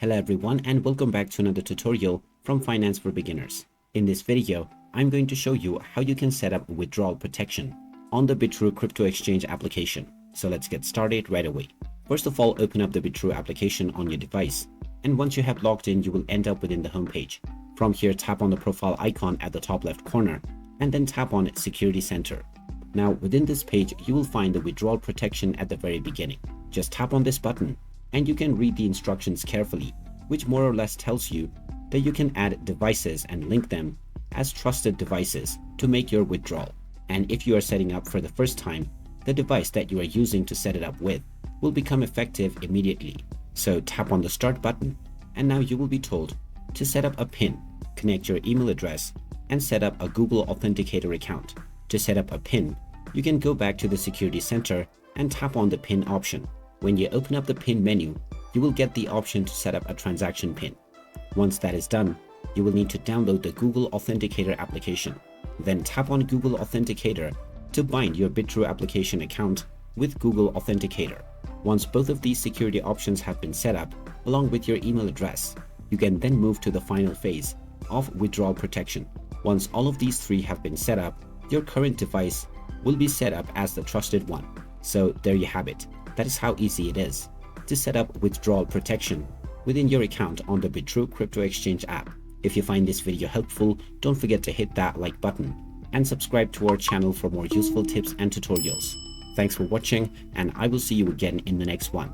Hello everyone and welcome back to another tutorial from Finance for Beginners. In this video, I'm going to show you how you can set up withdrawal protection on the Bitrue crypto exchange application. So let's get started right away. First of all, open up the Bitrue application on your device. And once you have logged in, you will end up within the home page. From here, tap on the profile icon at the top left corner and then tap on Security Center. Now within this page, you will find the withdrawal protection at the very beginning. Just tap on this button and you can read the instructions carefully, which more or less tells you that you can add devices and link them as trusted devices to make your withdrawal. And if you are setting up for the first time, the device that you are using to set it up with will become effective immediately. So tap on the start button and now you will be told to set up a PIN, connect your email address and set up a Google Authenticator account. To set up a PIN, you can go back to the Security Center and tap on the PIN option. When you open up the PIN menu, you will get the option to set up a transaction PIN. Once that is done, you will need to download the Google Authenticator application. Then tap on Google Authenticator to bind your Bitrue application account with Google Authenticator. Once both of these security options have been set up, along with your email address, you can then move to the final phase of withdrawal protection. Once all of these three have been set up, your current device will be set up as the trusted one. So there you have it. That is how easy it is to set up withdrawal protection within your account on the Bitrue crypto exchange app. If you find this video helpful, don't forget to hit that like button and subscribe to our channel for more useful tips and tutorials. Thanks for watching, and I will see you again in the next one.